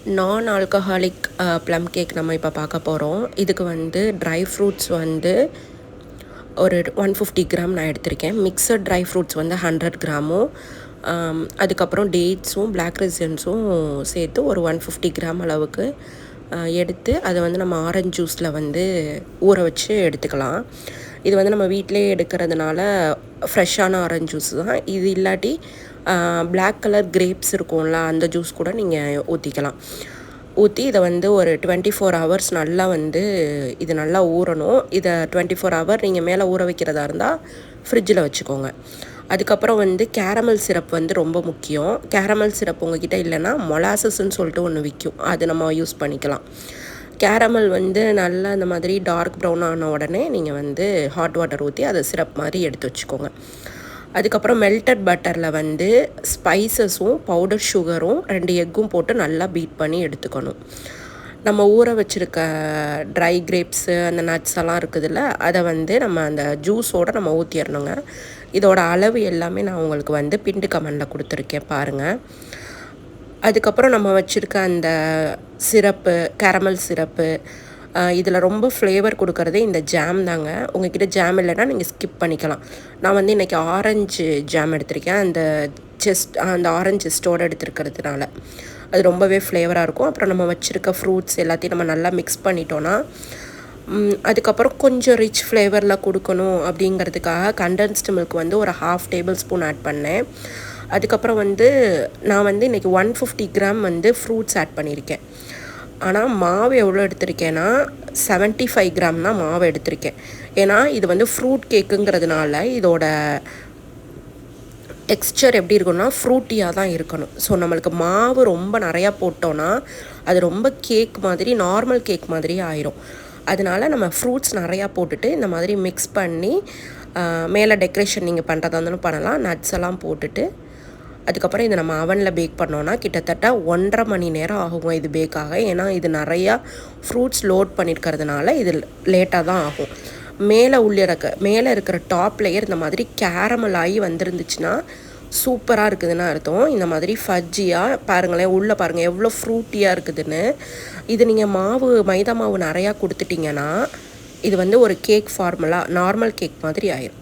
நான் alcoholic plum cake நம்ம இப்போ பார்க்க போகிறோம். இதுக்கு வந்து ட்ரை ஃப்ரூட்ஸ் வந்து ஒரு 150 கிராம் நான் எடுத்திருக்கேன். மிக்சட் ட்ரை ஃப்ரூட்ஸ் வந்து 100 கிராமும், அதுக்கப்புறம் டேட்ஸும் பிளாக் ரெசின்ஸும் சேர்த்து ஒரு 150 கிராம் அளவுக்கு எடுத்து அதை வந்து நம்ம ஆரஞ்ச் ஜூஸில் வந்து ஊற வச்சு எடுத்துக்கலாம். இது வந்து நம்ம வீட்டிலே எடுக்கிறதுனால ஃப்ரெஷ்ஷான ஆரஞ்ச் ஜூஸ் தான். இது இல்லாட்டி பிளாக் கலர் கிரேப்ஸ் இருக்கும்ல, அந்த ஜூஸ் கூட நீங்கள் ஊற்றிக்கலாம். ஊற்றி இதை வந்து ஒரு 24 ஹவர்ஸ் நல்லா வந்து இது நல்லா ஊறணும். இதை 24 ஹவர் நீங்கள் மேலே ஊற வைக்கிறதா இருந்தால் ஃப்ரிட்ஜில் வச்சுக்கோங்க. அதுக்கப்புறம் வந்து கேரமல் சிரப் வந்து ரொம்ப முக்கியம். கேரமல் சிரப் உங்ககிட்ட இல்லைன்னா மொலாசஸ்ன்னு சொல்லிட்டு ஒன்று விற்கும், அது நம்ம யூஸ் பண்ணிக்கலாம். கேரமல் வந்து நல்லா இந்த மாதிரி டார்க் ப்ரௌன் ஆன உடனே நீங்கள் வந்து ஹாட் வாட்டர் ஊற்றி அதை சிரப் மாதிரி எடுத்து வச்சுக்கோங்க. அதுக்கப்புறம் மெல்டட் பட்டரில் வந்து ஸ்பைசஸும் பவுடர் சுகரும் 2 எக்கும் போட்டு நல்லா பீட் பண்ணி எடுத்துக்கணும். நம்ம ஊற வச்சுருக்க ட்ரை கிரேப்ஸு அந்த நட்ஸ் எல்லாம் இருக்குதுல்ல, அதை வந்து நம்ம அந்த ஜூஸோடு நம்ம ஊற்றிடணுங்க. இதோட அளவு எல்லாமே நான் உங்களுக்கு வந்து பின்டு கமெண்டில் கொடுத்துருக்கேன் பாருங்கள். அதுக்கப்புறம் நம்ம வச்சுருக்க அந்த சிரப்பு, கேரமல் சிரப்பு, இதில் ரொம்ப ஃப்ளேவர் கொடுக்குறதே இந்த ஜாம் தாங்க. உங்கள்கிட்ட ஜாம் இல்லைன்னா நீங்கள் ஸ்கிப் பண்ணிக்கலாம். நான் வந்து இன்றைக்கி ஆரஞ்சு ஜாம் எடுத்திருக்கேன். அந்த ஆரஞ்சு ஜெஸ்ட்டோடு எடுத்துருக்கிறதுனால அது ரொம்பவே ஃப்ளேவராக இருக்கும். அப்புறம் நம்ம வச்சுருக்க ஃப்ரூட்ஸ் எல்லாத்தையும் நம்ம நல்லா மிக்ஸ் பண்ணிட்டோன்னா, அதுக்கப்புறம் கொஞ்சம் ரிச் ஃப்ளேவரில் கொடுக்கணும் அப்படிங்கிறதுக்காக கண்டென்ஸ்டு மில்க் வந்து ஒரு 1/2 டேபிள் ஸ்பூன் ஆட் பண்ணேன். அதுக்கப்புறம் வந்து நான் வந்து இன்றைக்கி 150 கிராம் வந்து ஃப்ரூட்ஸ் ஆட் பண்ணியிருக்கேன். ஆனால் மாவு எவ்வளோ எடுத்திருக்கேன்னா 75 கிராம் தான் மாவு எடுத்திருக்கேன். ஏன்னா இது வந்து ஃப்ரூட் கேக்குங்கிறதுனால இதோட டெக்ஸ்சர் எப்படி இருக்குன்னா ஃப்ரூட்டியாக தான் இருக்கணும். ஸோ நம்மளுக்கு மாவு ரொம்ப நிறையா போட்டோன்னா அது ரொம்ப கேக் மாதிரி, நார்மல் கேக் மாதிரி ஆயிரும். அதனால நம்ம ஃப்ரூட்ஸ் நிறையா போட்டுட்டு இந்த மாதிரி மிக்ஸ் பண்ணி மேலே டெக்கரேஷன் நீங்கள் பண்ணுறதா இருந்தாலும் பண்ணலாம். நட்ஸ் எல்லாம் போட்டுட்டு அதுக்கப்புறம் இதை நம்ம அவனில் பேக் பண்ணோன்னா கிட்டத்தட்ட 1.5 மணி நேரம் ஆகுங்க இது பேக் ஆக. ஏன்னா இது நிறையா ஃப்ரூட்ஸ் லோட் பண்ணியிருக்கிறதுனால இது லேட்டாக தான் ஆகும். மேலே இருக்கிற டாப் லேயர் இந்த மாதிரி கேரமல் ஆகி வந்துருந்துச்சுன்னா சூப்பராக இருக்குதுன்னு அர்த்தம். இந்த மாதிரி ஃபஜ்ஜியாக பாருங்களேன், உள்ளே பாருங்கள் எவ்வளோ ஃப்ரூட்டியாக இருக்குதுன்னு. இது நீங்கள் மைதா மாவு நிறையா கொடுத்துட்டிங்கன்னா இது வந்து ஒரு கேக் ஃபார்முலா நார்மல் கேக் மாதிரி ஆயிரும்.